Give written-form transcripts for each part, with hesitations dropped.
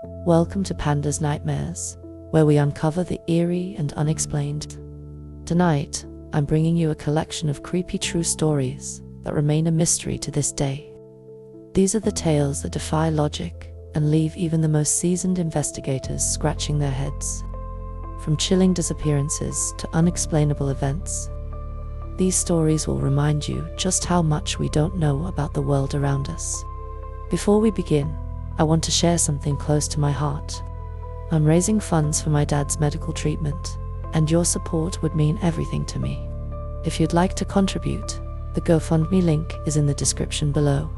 Welcome to Panda's Nightmares, where we uncover the eerie and unexplained. Tonight, I'm bringing you a collection of creepy true stories that remain a mystery to this day. These are the tales that defy logic and leave even the most seasoned investigators scratching their heads. From chilling disappearances to unexplainable events, these stories will remind you just how much we don't know about the world around us. Before we begin, I want to share something close to my heart. I'm raising funds for my dad's medical treatment, and your support would mean everything to me. If you'd like to contribute, the GoFundMe link is in the description below.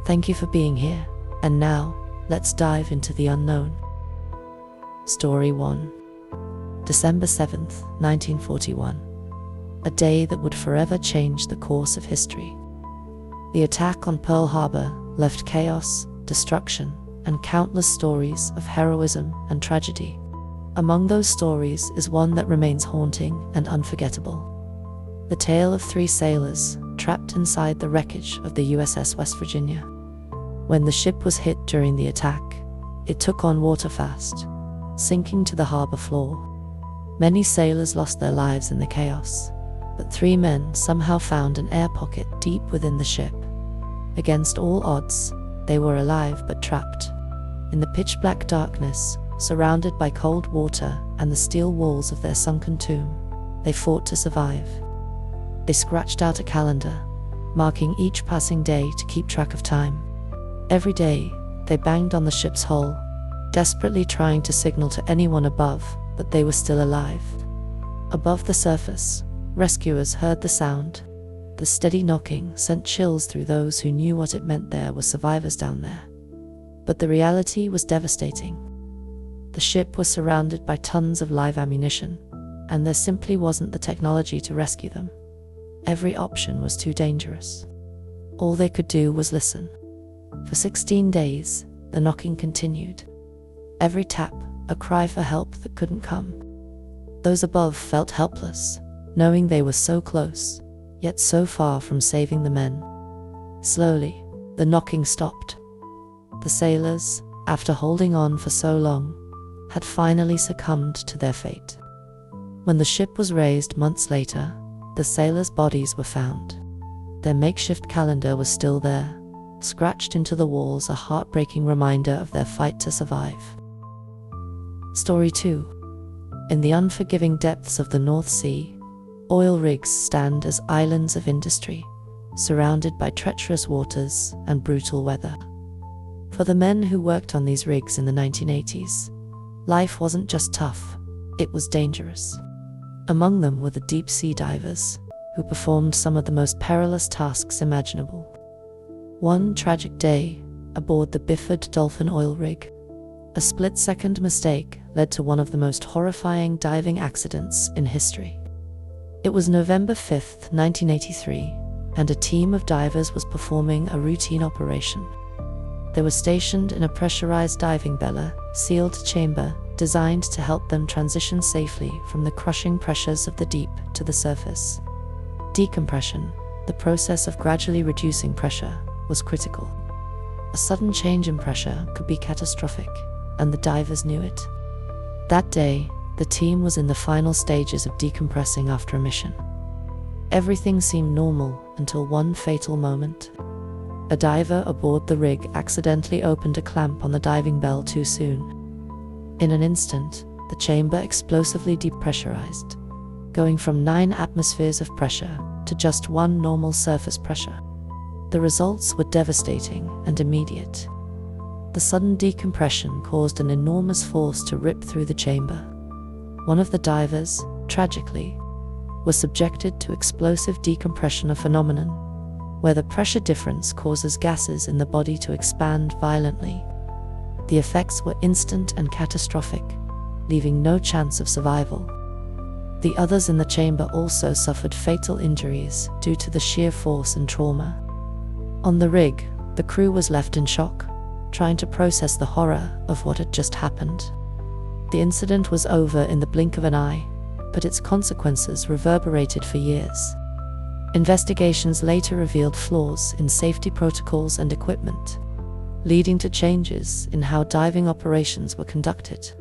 Thank you for being here, and now, let's dive into the unknown. Story 1. December 7th, 1941. A day that would forever change the course of history. The attack on Pearl Harbor left chaos, destruction, and countless stories of heroism and tragedy. Among those stories is one that remains haunting and unforgettable. The tale of 3 sailors trapped inside the wreckage of the USS West Virginia. When the ship was hit during the attack, it took on water fast, sinking to the harbor floor. Many sailors lost their lives in the chaos, but 3 men somehow found an air pocket deep within the ship. Against all odds, they were alive but trapped. In the pitch-black darkness, surrounded by cold water and the steel walls of their sunken tomb, they fought to survive. They scratched out a calendar, marking each passing day to keep track of time. Every day, they banged on the ship's hull, desperately trying to signal to anyone above that they were still alive. Above the surface, rescuers heard the sound. The steady knocking sent chills through those who knew what it meant there were survivors down there. But the reality was devastating. The ship was surrounded by tons of live ammunition, and there simply wasn't the technology to rescue them. Every option was too dangerous. All they could do was listen. For 16 days, the knocking continued. Every tap, a cry for help that couldn't come. Those above felt helpless, knowing they were so close, yet so far from saving the men. Slowly, the knocking stopped. The sailors, after holding on for so long, had finally succumbed to their fate. When the ship was raised months later, the sailors' bodies were found. Their makeshift calendar was still there, scratched into the walls, a heartbreaking reminder of their fight to survive. Story 2. In the unforgiving depths of the North Sea, oil rigs stand as islands of industry, surrounded by treacherous waters and brutal weather. For the men who worked on these rigs in the 1980s, life wasn't just tough, it was dangerous. Among them were the deep-sea divers, who performed some of the most perilous tasks imaginable. One tragic day, aboard the Bifford Dolphin oil rig, a split-second mistake led to one of the most horrifying diving accidents in history. It was November 5th, 1983, and a team of divers was performing a routine operation. They were stationed in a pressurized diving bella, sealed chamber, designed to help them transition safely from the crushing pressures of the deep to the surface. Decompression, the process of gradually reducing pressure, was critical. A sudden change in pressure could be catastrophic, and the divers knew it. That day, the team was in the final stages of decompressing after a mission. Everything seemed normal until one fatal moment. A diver aboard the rig accidentally opened a clamp on the diving bell too soon. In an instant, the chamber explosively depressurized, going from 9 atmospheres of pressure to just 1 normal surface pressure. The results were devastating and immediate. The sudden decompression caused an enormous force to rip through the chamber. One of the divers, tragically, was subjected to explosive decompression, a phenomenon where the pressure difference causes gases in the body to expand violently. The effects were instant and catastrophic, leaving no chance of survival. The others in the chamber also suffered fatal injuries due to the sheer force and trauma. On the rig, the crew was left in shock, trying to process the horror of what had just happened. The incident was over in the blink of an eye, but its consequences reverberated for years. Investigations later revealed flaws in safety protocols and equipment, leading to changes in how diving operations were conducted.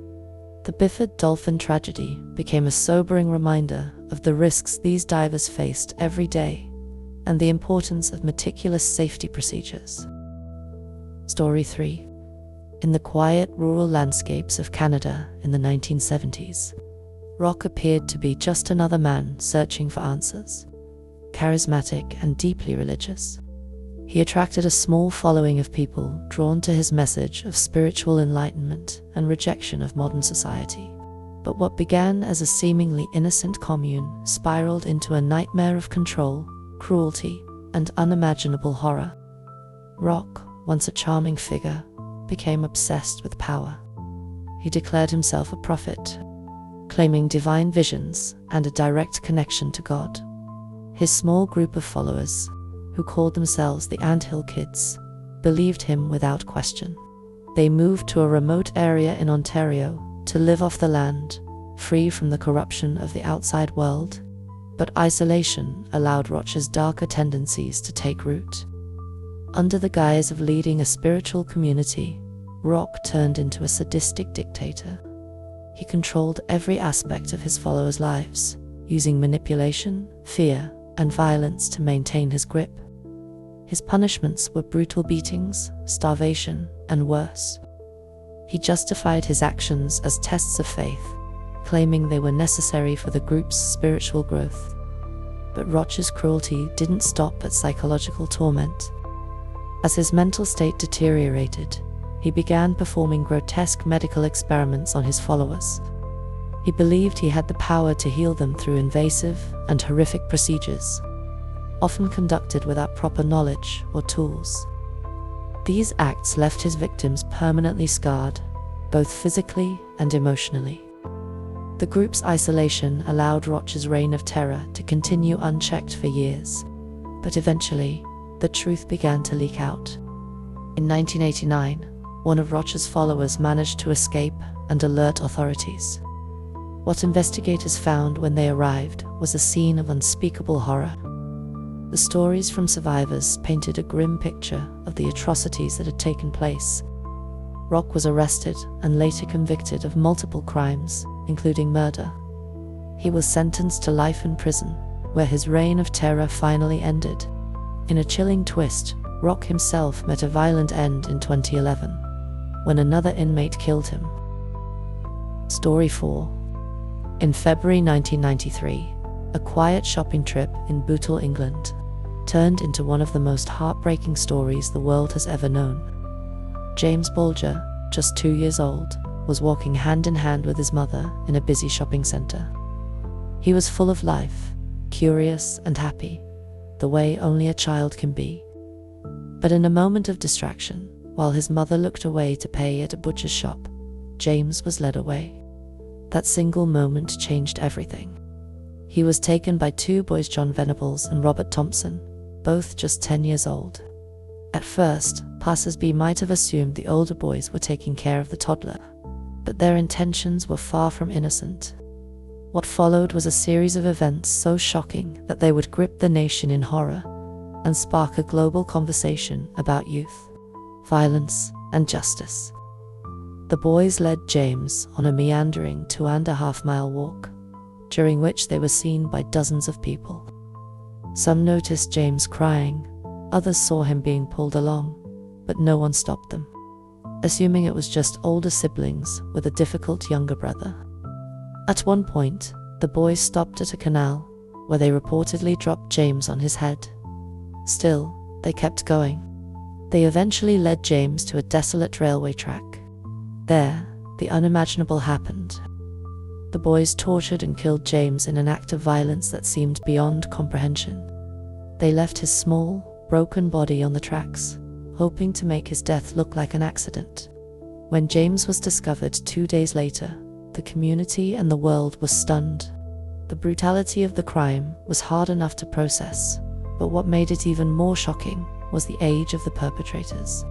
The Bifford dolphin tragedy became a sobering reminder of the risks these divers faced every day and the importance of meticulous safety procedures. Story 3. In the quiet rural landscapes of Canada in the 1970s, Rock appeared to be just another man searching for answers. Charismatic and deeply religious, he attracted a small following of people drawn to his message of spiritual enlightenment and rejection of modern society. But what began as a seemingly innocent commune spiraled into a nightmare of control, cruelty, and unimaginable horror. Rock, once a charming figure, became obsessed with power. He declared himself a prophet, claiming divine visions and a direct connection to God. His small group of followers, who called themselves the Anthill Kids, believed him without question. They moved to a remote area in Ontario to live off the land, free from the corruption of the outside world. But isolation allowed Roch's darker tendencies to take root. Under the guise of leading a spiritual community, Rock turned into a sadistic dictator. He controlled every aspect of his followers' lives, using manipulation, fear, and violence to maintain his grip. His punishments were brutal beatings, starvation, and worse. He justified his actions as tests of faith, claiming they were necessary for the group's spiritual growth. But Roch's cruelty didn't stop at psychological torment. As his mental state deteriorated, he began performing grotesque medical experiments on his followers. He believed he had the power to heal them through invasive and horrific procedures, often conducted without proper knowledge or tools. These acts left his victims permanently scarred, both physically and emotionally. The group's isolation allowed Roch's reign of terror to continue unchecked for years, but eventually, the truth began to leak out. In 1989, one of Roch's followers managed to escape and alert authorities. What investigators found when they arrived was a scene of unspeakable horror. The stories from survivors painted a grim picture of the atrocities that had taken place. Rock was arrested and later convicted of multiple crimes, including murder. He was sentenced to life in prison, where his reign of terror finally ended. In a chilling twist, Rock himself met a violent end in 2011, when another inmate killed him. Story 4. In February 1993, a quiet shopping trip in Bootle, England, turned into one of the most heartbreaking stories the world has ever known. James Bolger, just 2 years old, was walking hand in hand with his mother in a busy shopping center. He was full of life, curious and happy, the way only a child can be. But in a moment of distraction, while his mother looked away to pay at a butcher's shop, James was led away. That single moment changed everything. He was taken by two boys, John Venables and Robert Thompson, both just 10 years old. At first, passers-by might have assumed the older boys were taking care of the toddler, but their intentions were far from innocent. What followed was a series of events so shocking that they would grip the nation in horror and spark a global conversation about youth, violence, and justice. The boys led James on a meandering 2.5-mile walk, during which they were seen by dozens of people. Some noticed James crying, others saw him being pulled along, but no one stopped them, assuming it was just older siblings with a difficult younger brother. At one point, the boys stopped at a canal, where they reportedly dropped James on his head. Still, they kept going. They eventually led James to a desolate railway track. There, the unimaginable happened. The boys tortured and killed James in an act of violence that seemed beyond comprehension. They left his small, broken body on the tracks, hoping to make his death look like an accident. When James was discovered 2 days later, the community and the world were stunned. The brutality of the crime was hard enough to process, but what made it even more shocking was the age of the perpetrators.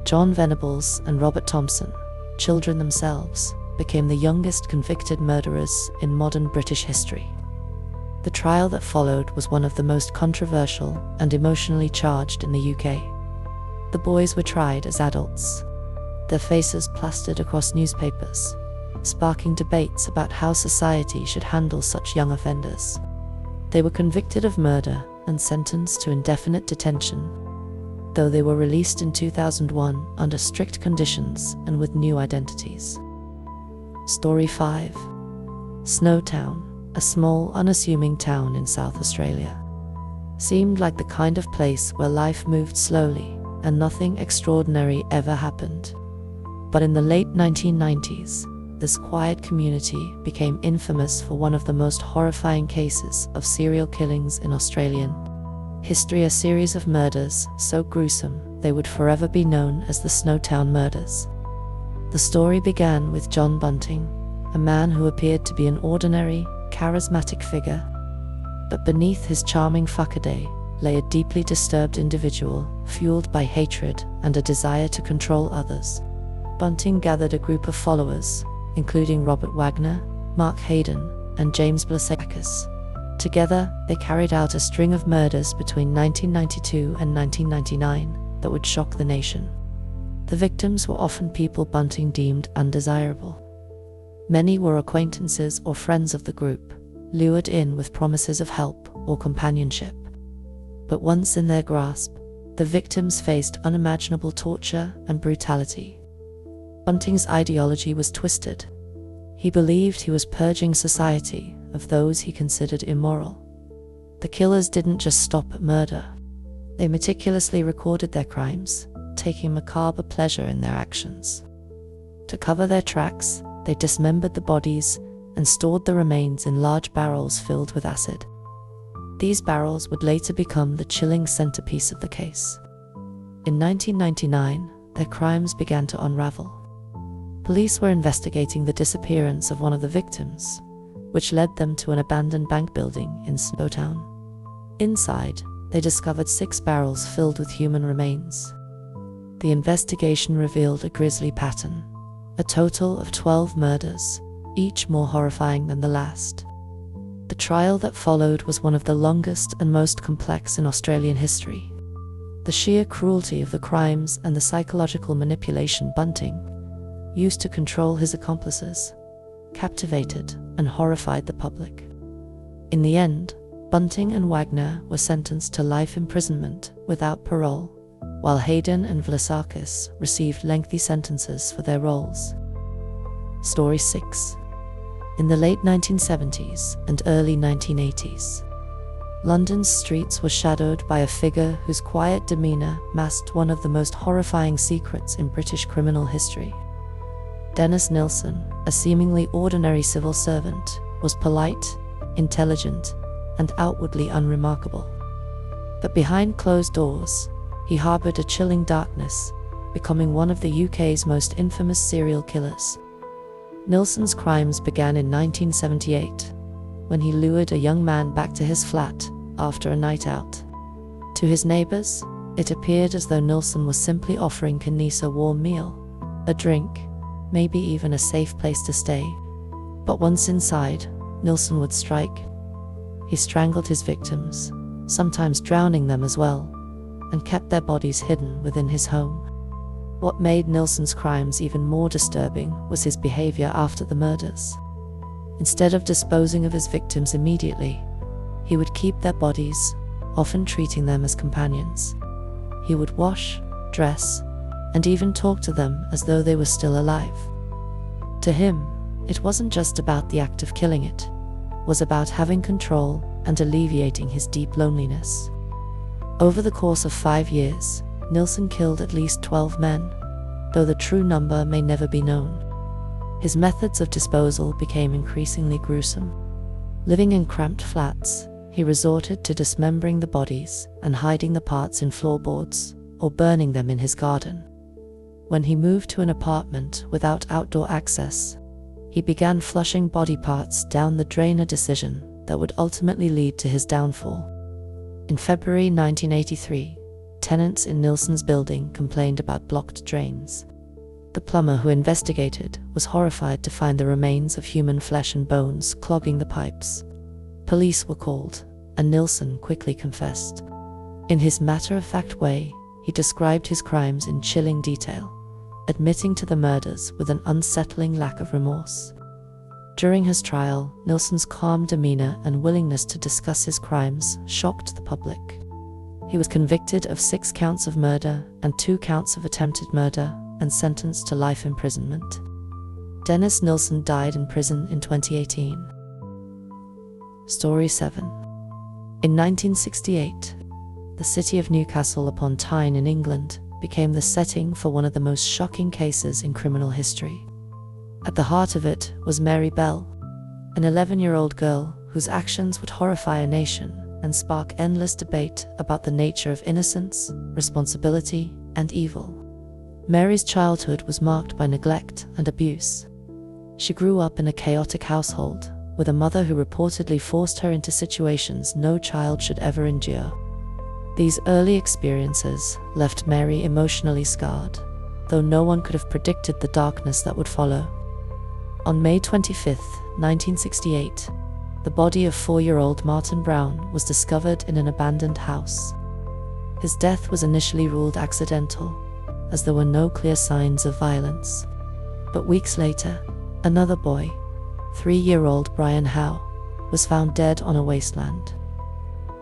John Venables and Robert Thompson, children themselves, became the youngest convicted murderers in modern British history. The trial that followed was one of the most controversial and emotionally charged in the UK. The boys were tried as adults, their faces plastered across newspapers, sparking debates about how society should handle such young offenders. They were convicted of murder and sentenced to indefinite detention, though they were released in 2001 under strict conditions and with new identities. Story 5. Snowtown, a small, unassuming town in South Australia. Seemed like the kind of place where life moved slowly and nothing extraordinary ever happened. But in the late 1990s, this quiet community became infamous for one of the most horrifying cases of serial killings in Australian history, a series of murders so gruesome they would forever be known as the Snowtown Murders. The story began with John Bunting, a man who appeared to be an ordinary, charismatic figure, but beneath his charming facade lay a deeply disturbed individual, fueled by hatred and a desire to control others. Bunting gathered a group of followers, including Robert Wagner, Mark Hayden, and James Blasakis. Together, they carried out a string of murders between 1992 and 1999 that would shock the nation. The victims were often people Bunting deemed undesirable. Many were acquaintances or friends of the group, lured in with promises of help or companionship. But once in their grasp, the victims faced unimaginable torture and brutality. Bunting's ideology was twisted. He believed he was purging society of those he considered immoral. The killers didn't just stop at murder. They meticulously recorded their crimes, taking macabre pleasure in their actions. To cover their tracks, they dismembered the bodies and stored the remains in large barrels filled with acid. These barrels would later become the chilling centerpiece of the case. In 1999, their crimes began to unravel. Police were investigating the disappearance of one of the victims, which led them to an abandoned bank building in Snowtown. Inside, they discovered 6 barrels filled with human remains. The investigation revealed a grisly pattern, a total of 12 murders, each more horrifying than the last. The trial that followed was one of the longest and most complex in Australian history. The sheer cruelty of the crimes and the psychological manipulation Bunting used to control his accomplices captivated and horrified the public. In the end, Bunting and Wagner were sentenced to life imprisonment without parole, while Hayden and Vlasakis received lengthy sentences for their roles. Story 6. In the late 1970s and early 1980s, London's streets were shadowed by a figure whose quiet demeanor masked one of the most horrifying secrets in British criminal history. Dennis Nilsen, a seemingly ordinary civil servant, was polite, intelligent, and outwardly unremarkable. But behind closed doors, he harbored a chilling darkness, becoming one of the UK's most infamous serial killers. Nilsen's crimes began in 1978, when he lured a young man back to his flat after a night out. To his neighbours, it appeared as though Nilsen was simply offering Kenise a warm meal, a drink, maybe even a safe place to stay. But once inside, Nilsen would strike. He strangled his victims, sometimes drowning them as well, and kept their bodies hidden within his home. What made Nilsen's crimes even more disturbing was his behavior after the murders. Instead of disposing of his victims immediately, he would keep their bodies, often treating them as companions. He would wash, dress, and even talk to them as though they were still alive. To him, it wasn't just about the act of killing, it was about having control and alleviating his deep loneliness. Over the course of 5 years, Nilsen killed at least 12 men, though the true number may never be known. His methods of disposal became increasingly gruesome. Living in cramped flats, he resorted to dismembering the bodies and hiding the parts in floorboards, or burning them in his garden. When he moved to an apartment without outdoor access, he began flushing body parts down the drain, a decision that would ultimately lead to his downfall. In February 1983, tenants in Nilsen's building complained about blocked drains. The plumber who investigated was horrified to find the remains of human flesh and bones clogging the pipes. Police were called, and Nilsen quickly confessed. In his matter-of-fact way, he described his crimes in chilling detail, admitting to the murders with an unsettling lack of remorse. During his trial, Nilsen's calm demeanor and willingness to discuss his crimes shocked the public. He was convicted of 6 counts of murder and 2 counts of attempted murder and sentenced to life imprisonment. Dennis Nilsen died in prison in 2018. Story 7. In 1968, the city of Newcastle upon Tyne in England became the setting for one of the most shocking cases in criminal history. At the heart of it was Mary Bell, an 11-year-old girl whose actions would horrify a nation and spark endless debate about the nature of innocence, responsibility, and evil. Mary's childhood was marked by neglect and abuse. She grew up in a chaotic household, with a mother who reportedly forced her into situations no child should ever endure. These early experiences left Mary emotionally scarred, though no one could have predicted the darkness that would follow. On May 25, 1968, the body of 4-year-old Martin Brown was discovered in an abandoned house. His death was initially ruled accidental, as there were no clear signs of violence. But weeks later, another boy, 3-year-old Brian Howe, was found dead on a wasteland.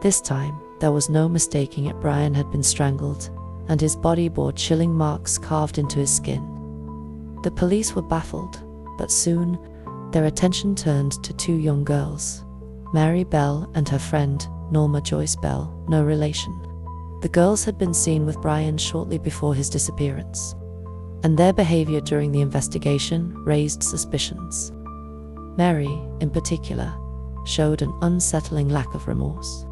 This time, there was no mistaking it. Brian had been strangled, and his body bore chilling marks carved into his skin. The police were baffled, but soon, their attention turned to 2 young girls, Mary Bell and her friend, Norma Joyce Bell, no relation. The girls had been seen with Brian shortly before his disappearance, and their behavior during the investigation raised suspicions. Mary, in particular, showed an unsettling lack of remorse.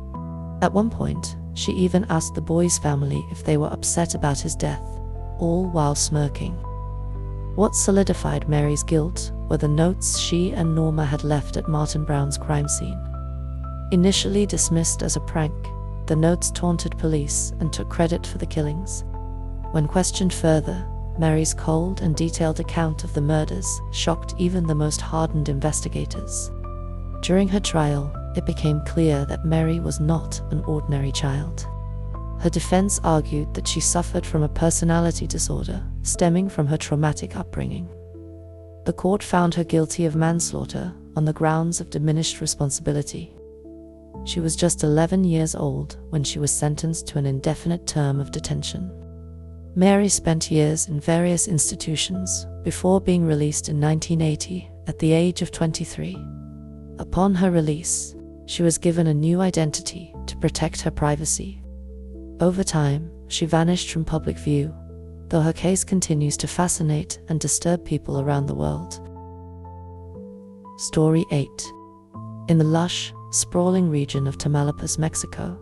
At one point, she even asked the boy's family if they were upset about his death, all while smirking. What solidified Mary's guilt were the notes she and Norma had left at Martin Brown's crime scene. Initially dismissed as a prank, the notes taunted police and took credit for the killings. When questioned further, Mary's cold and detailed account of the murders shocked even the most hardened investigators. During her trial, it became clear that Mary was not an ordinary child. Her defense argued that she suffered from a personality disorder stemming from her traumatic upbringing. The court found her guilty of manslaughter on the grounds of diminished responsibility. She was just 11 years old when she was sentenced to an indefinite term of detention. Mary spent years in various institutions before being released in 1980 at the age of 23. Upon her release, she was given a new identity to protect her privacy. Over time, she vanished from public view, though her case continues to fascinate and disturb people around the world. Story 8. In the lush, sprawling region of Tamaulipas, Mexico,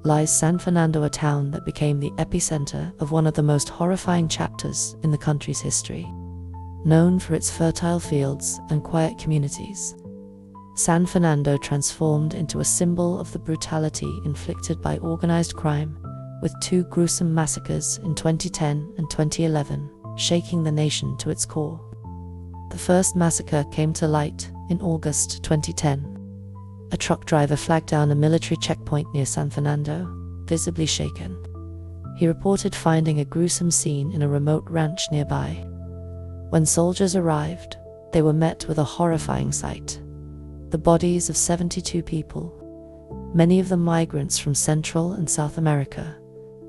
lies San Fernando, a town that became the epicenter of one of the most horrifying chapters in the country's history. Known for its fertile fields and quiet communities, San Fernando transformed into a symbol of the brutality inflicted by organized crime, with 2 gruesome massacres in 2010 and 2011, shaking the nation to its core. The first massacre came to light in August 2010. A truck driver flagged down a military checkpoint near San Fernando, visibly shaken. He reported finding a gruesome scene in a remote ranch nearby. When soldiers arrived, they were met with a horrifying sight: the bodies of 72 people, many of them migrants from Central and South America,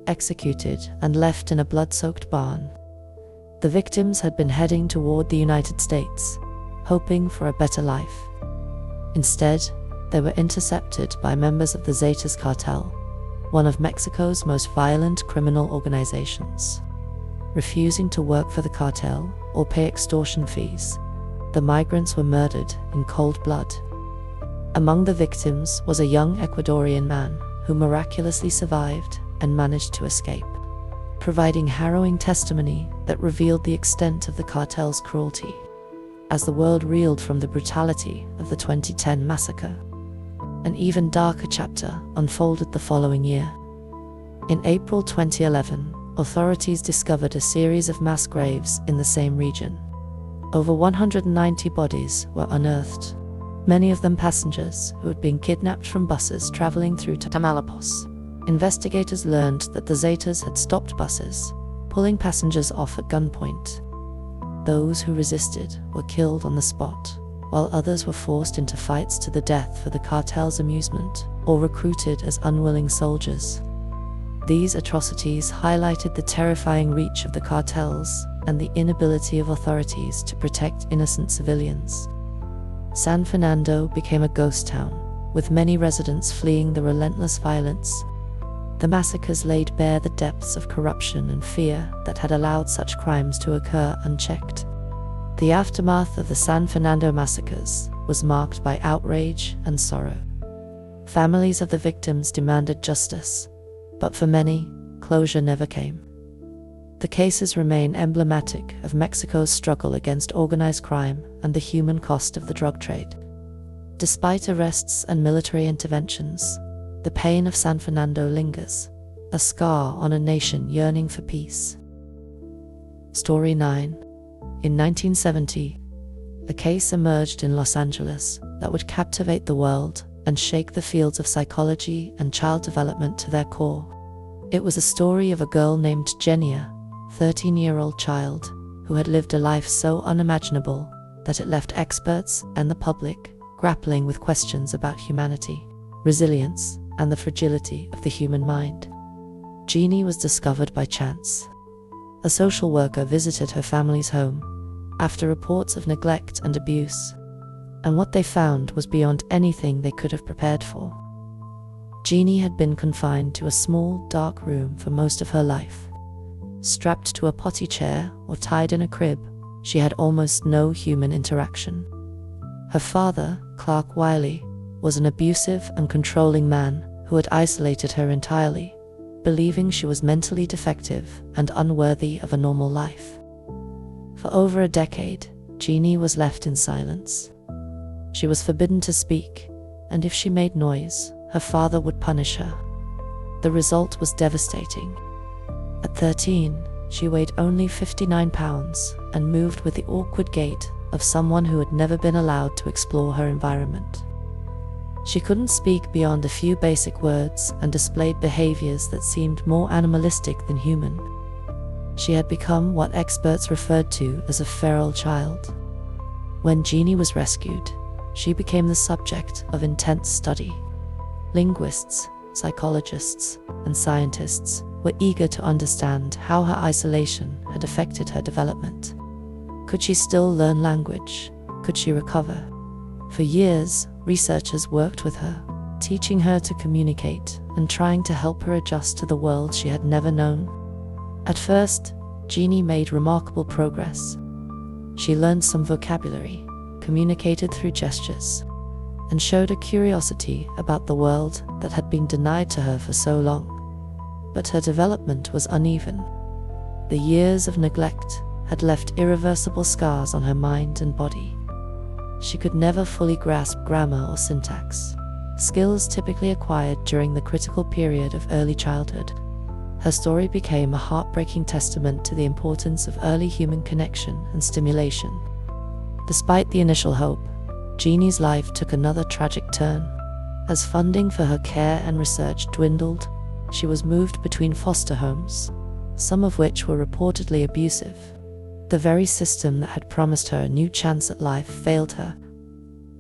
executed and left in a blood-soaked barn. The victims had been heading toward the United States, hoping for a better life. Instead, they were intercepted by members of the Zetas cartel, one of Mexico's most violent criminal organizations. Refusing to work for the cartel or pay extortion fees, the migrants were murdered in cold blood. Among the victims was a young Ecuadorian man who miraculously survived and managed to escape, providing harrowing testimony that revealed the extent of the cartel's cruelty. As the world reeled from the brutality of the 2010 massacre, an even darker chapter unfolded the following year. In April 2011, authorities discovered a series of mass graves in the same region. Over 190 bodies were unearthed, many of them passengers who had been kidnapped from buses traveling through Tamaulipas. investigators learned that the Zetas had stopped buses, pulling passengers off at gunpoint. Those who resisted were killed on the spot, while others were forced into fights to the death for the cartel's amusement, or recruited as unwilling soldiers. These atrocities highlighted the terrifying reach of the cartels and the inability of authorities to protect innocent civilians. San Fernando became a ghost town, with many residents fleeing the relentless violence. The massacres laid bare the depths of corruption and fear that had allowed such crimes to occur unchecked. The aftermath of the San Fernando massacres was marked by outrage and sorrow. Families of the victims demanded justice, but for many, closure never came. The cases remain emblematic of Mexico's struggle against organized crime and the human cost of the drug trade. Despite arrests and military interventions, the pain of San Fernando lingers, a scar on a nation yearning for peace. Story 9. In 1970, a case emerged in Los Angeles that would captivate the world and shake the fields of psychology and child development to their core. It was a story of a girl named Jenny, a 13-year-old child who had lived a life so unimaginable that it left experts and the public grappling with questions about humanity, resilience, and the fragility of the human mind. Jeannie was discovered by chance. A social worker visited her family's home after reports of neglect and abuse, and what they found was beyond anything they could have prepared for. Jeannie had been confined to a small, dark room for most of her life. Strapped to a potty chair or tied in a crib, she had almost no human interaction. Her father, Clark Wiley, was an abusive and controlling man who had isolated her entirely, believing she was mentally defective and unworthy of a normal life. For over a decade, Jeannie was left in silence. She was forbidden to speak, and if she made noise, her father would punish her. The result was devastating. At 13, she weighed only 59 pounds and moved with the awkward gait of someone who had never been allowed to explore her environment. She couldn't speak beyond a few basic words and displayed behaviors that seemed more animalistic than human. She had become what experts referred to as a feral child. When Jeannie was rescued, she became the subject of intense study. Linguists, psychologists, and scientists were eager to understand how her isolation had affected her development. Could she still learn language? Could she recover? For years, researchers worked with her, teaching her to communicate and trying to help her adjust to the world she had never known. At first, Jeannie made remarkable progress. She learned some vocabulary, communicated through gestures, and showed a curiosity about the world that had been denied to her for so long. But her development was uneven. The years of neglect had left irreversible scars on her mind and body. She could never fully grasp grammar or syntax, skills typically acquired during the critical period of early childhood. Her story became a heartbreaking testament to the importance of early human connection and stimulation. Despite the initial hope, Jeannie's life took another tragic turn. As funding for her care and research dwindled, she was moved between foster homes, some of which were reportedly abusive. The very system that had promised her a new chance at life failed her.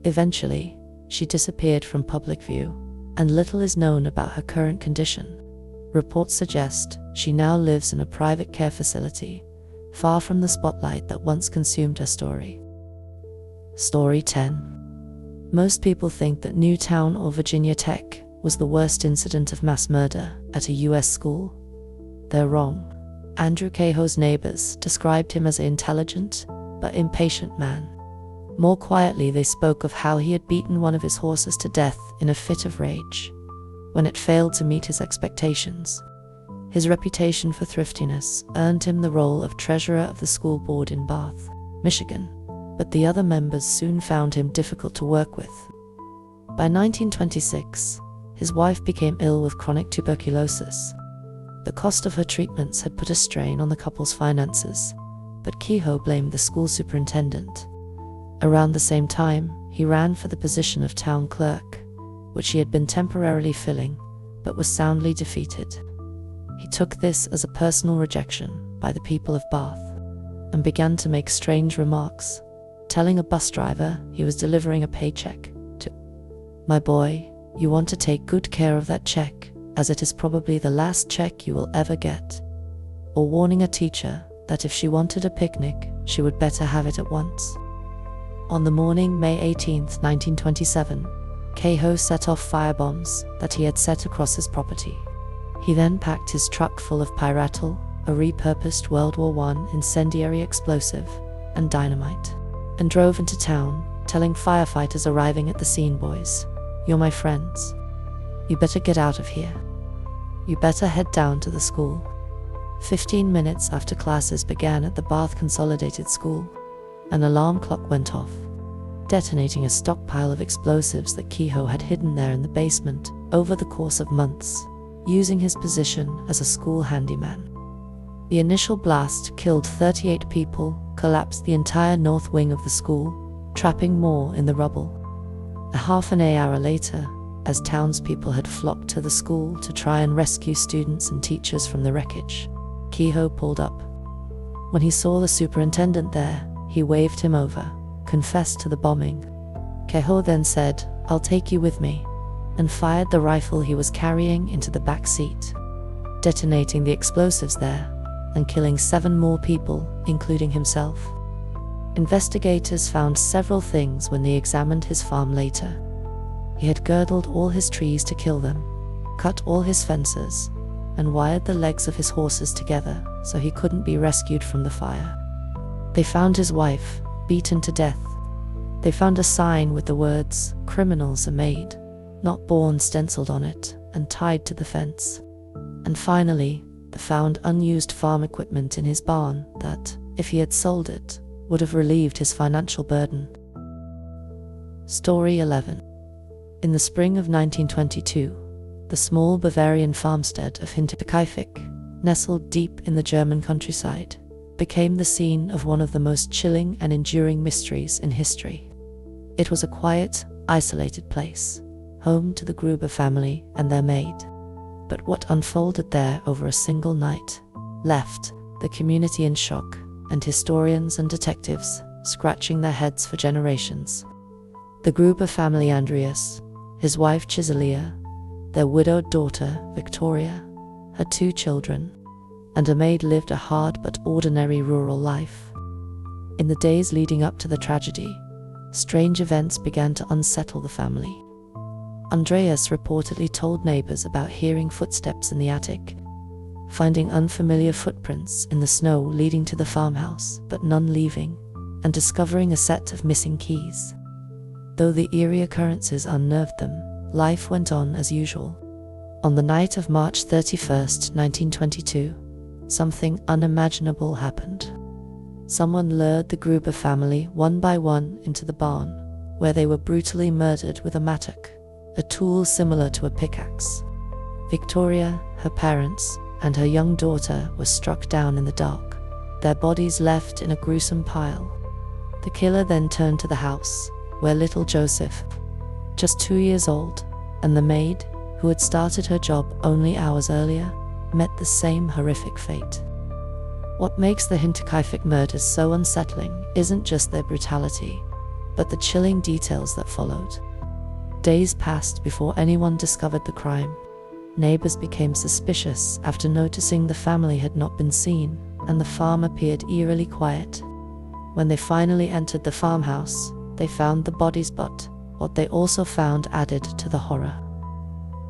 Eventually, she disappeared from public view, and little is known about her current condition. Reports suggest she now lives in a private care facility, far from the spotlight that once consumed her story. Story 10. Most people think that Newtown or Virginia Tech was the worst incident of mass murder at a US school. They're wrong. Andrew Cahoe's neighbors described him as an intelligent but impatient man. More quietly, they spoke of how he had beaten one of his horses to death in a fit of rage when it failed to meet his expectations. His reputation for thriftiness earned him the role of treasurer of the school board in Bath, Michigan, but the other members soon found him difficult to work with. By 1926, his wife became ill with chronic tuberculosis. The cost of her treatments had put a strain on the couple's finances, but Kehoe blamed the school superintendent. Around the same time, he ran for the position of town clerk, which he had been temporarily filling, but was soundly defeated. He took this as a personal rejection by the people of Bath and began to make strange remarks, telling a bus driver he was delivering a paycheck to, "My boy, you want to take good care of that check, as it is probably the last check you will ever get," or warning a teacher that if she wanted a picnic, she would better have it at once. On the morning May 18, 1927, Kehoe set off firebombs that he had set across his property. He then packed his truck full of pyratol, a repurposed World War I incendiary explosive, and dynamite, and drove into town, telling firefighters arriving at the scene, "Boys, you're my friends. You better get out of here. You better head down to the school." 15 minutes after classes began at the Bath Consolidated School, an alarm clock went off, detonating a stockpile of explosives that Kehoe had hidden there in the basement over the course of months, using his position as a school handyman. The initial blast killed 38 people, collapsed the entire north wing of the school, trapping more in the rubble. A half an hour later, as townspeople had flocked to the school to try and rescue students and teachers from the wreckage, Kehoe pulled up. When he saw the superintendent there, he waved him over, confessed to the bombing. Kehoe then said, "I'll take you with me," and fired the rifle he was carrying into the back seat, detonating the explosives there and killing 7 more people, including himself. Investigators found several things when they examined his farm later. He had girdled all his trees to kill them, cut all his fences, and wired the legs of his horses together so he couldn't be rescued from the fire. They found his wife, beaten to death. They found a sign with the words, "Criminals are made, not born," stenciled on it and tied to the fence. And finally, they found unused farm equipment in his barn that, if he had sold it, would have relieved his financial burden. Story 11. In the spring of 1922, the small Bavarian farmstead of Hinterkaifeck, nestled deep in the German countryside, became the scene of one of the most chilling and enduring mysteries in history. It was a quiet, isolated place, home to the Gruber family and their maid. But what unfolded there over a single night left the community in shock, and historians and detectives scratching their heads for generations. The Gruber family, Andreas, his wife Chiselia, their widowed daughter Victoria, her 2 children, and a maid, lived a hard but ordinary rural life. In the days leading up to the tragedy, strange events began to unsettle the family. Andreas reportedly told neighbors about hearing footsteps in the attic, finding unfamiliar footprints in the snow leading to the farmhouse, but none leaving, and discovering a set of missing keys. Though the eerie occurrences unnerved them, life went on as usual. On the night of March 31st, 1922, something unimaginable happened. Someone lured the Gruber family one by one into the barn, where they were brutally murdered with a mattock, a tool similar to a pickaxe. Victoria, her parents, and her young daughter were struck down in the dark, their bodies left in a gruesome pile. The killer then turned to the house, where little Joseph, just 2 years old, and the maid, who had started her job only hours earlier, met the same horrific fate. What makes the Hinterkaifeck murders so unsettling isn't just their brutality, but the chilling details that followed. Days passed before anyone discovered the crime. Neighbors became suspicious after noticing the family had not been seen, and the farm appeared eerily quiet. When they finally entered the farmhouse, they found the bodies, but what they also found added to the horror.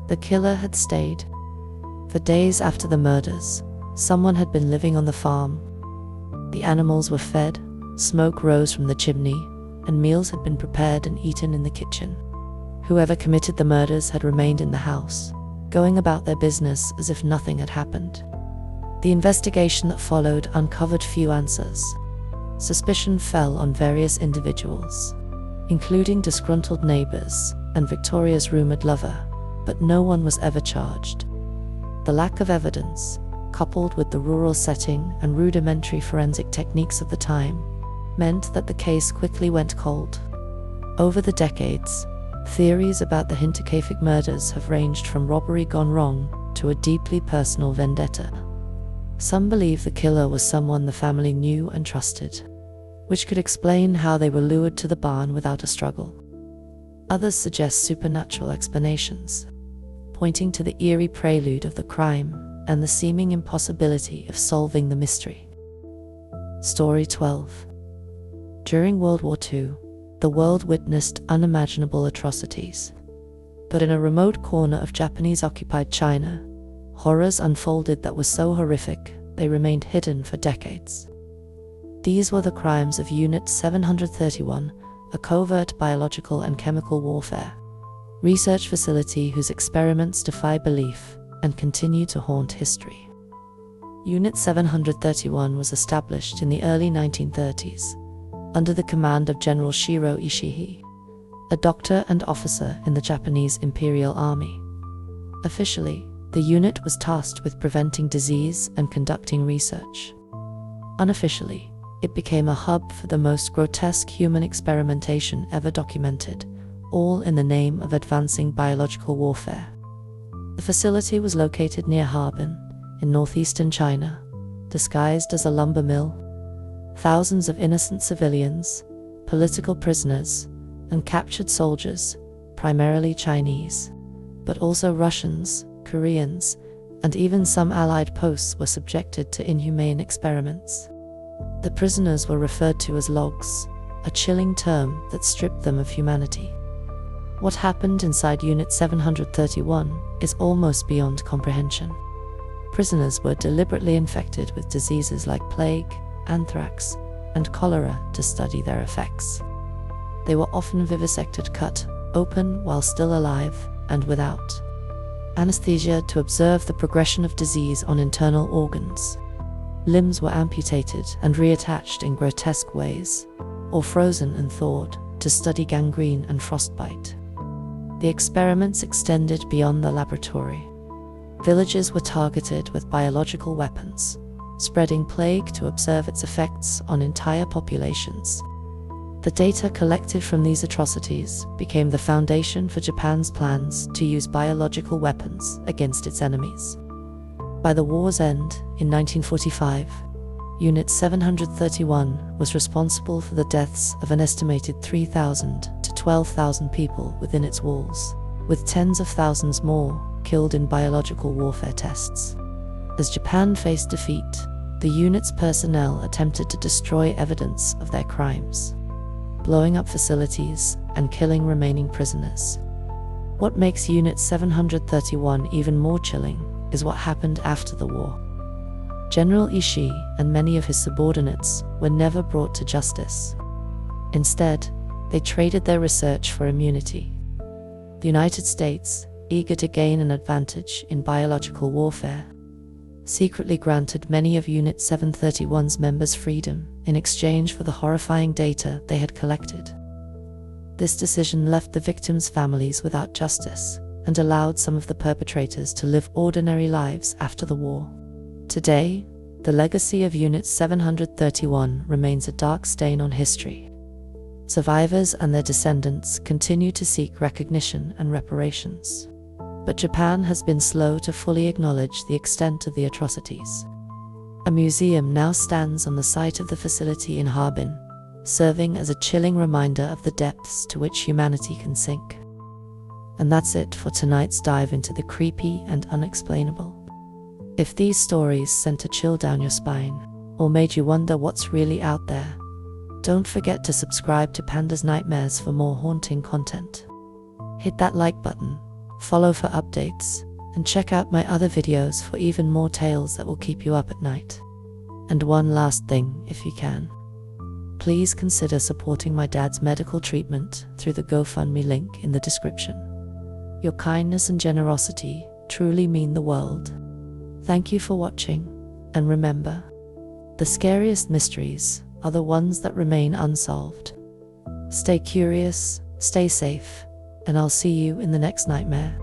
The killer had stayed. For days after the murders, someone had been living on the farm. The animals were fed, smoke rose from the chimney, and meals had been prepared and eaten in the kitchen. Whoever committed the murders had remained in the house, going about their business as if nothing had happened. The investigation that followed uncovered few answers. Suspicion fell on various individuals, including disgruntled neighbors and Victoria's rumored lover, but no one was ever charged. The lack of evidence, coupled with the rural setting and rudimentary forensic techniques of the time, meant that the case quickly went cold. Over the decades, Theories about the Hinterkaifeck murders have ranged from robbery gone wrong to a deeply personal vendetta. Some believe the killer was someone the family knew and trusted, which could explain how they were lured to the barn without a struggle. Others suggest supernatural explanations, pointing to the eerie prelude of the crime and the seeming impossibility of solving the mystery. Story 12. During World War II, the world witnessed unimaginable atrocities. But in a remote corner of Japanese-occupied China, horrors unfolded that were so horrific they remained hidden for decades. These were the crimes of Unit 731, a covert biological and chemical warfare research facility whose experiments defy belief and continue to haunt history. Unit 731 was established in the early 1930s under the command of General Shiro Ishihi, a doctor and officer in the Japanese Imperial Army. Officially, the unit was tasked with preventing disease and conducting research. Unofficially, it became a hub for the most grotesque human experimentation ever documented, all in the name of advancing biological warfare. The facility was located near Harbin, in northeastern China, disguised as a lumber mill. Thousands of innocent civilians, political prisoners, and captured soldiers, primarily Chinese, but also Russians, Koreans, and even some Allied posts were subjected to inhumane experiments. The prisoners were referred to as logs, a chilling term that stripped them of humanity. What happened inside Unit 731 is almost beyond comprehension. Prisoners were deliberately infected with diseases like plague, anthrax, and cholera to study their effects. They were often vivisected, cut open while still alive, and without anesthesia to observe the progression of disease on internal organs. Limbs were amputated and reattached in grotesque ways, or frozen and thawed to study gangrene and frostbite. The experiments extended beyond the laboratory. Villages were targeted with biological weapons, spreading plague to observe its effects on entire populations. The data collected from these atrocities became the foundation for Japan's plans to use biological weapons against its enemies. By the war's end, in 1945, Unit 731 was responsible for the deaths of an estimated 3,000 to 12,000 people within its walls, with tens of thousands more killed in biological warfare tests. As Japan faced defeat, the unit's personnel attempted to destroy evidence of their crimes, blowing up facilities and killing remaining prisoners. What makes Unit 731 even more chilling is what happened after the war. General Ishii and many of his subordinates were never brought to justice. Instead, they traded their research for immunity. The United States, eager to gain an advantage in biological warfare, secretly granted many of Unit 731's members freedom in exchange for the horrifying data they had collected. This decision left the victims' families without justice and allowed some of the perpetrators to live ordinary lives after the war. Today, the legacy of Unit 731 remains a dark stain on history. Survivors and their descendants continue to seek recognition and reparations. But Japan has been slow to fully acknowledge the extent of the atrocities. A museum now stands on the site of the facility in Harbin, serving as a chilling reminder of the depths to which humanity can sink. And that's it for tonight's dive into the creepy and unexplainable. If these stories sent a chill down your spine, or made you wonder what's really out there, don't forget to subscribe to Panda's Nightmares for more haunting content. Hit that like button, follow for updates, and check out my other videos for even more tales that will keep you up at night. And one last thing, if you can, please consider supporting my dad's medical treatment through the GoFundMe link in the description. Your kindness and generosity truly mean the world. Thank you for watching, and remember, the scariest mysteries are the ones that remain unsolved. Stay curious, stay safe, and I'll see you in the next nightmare.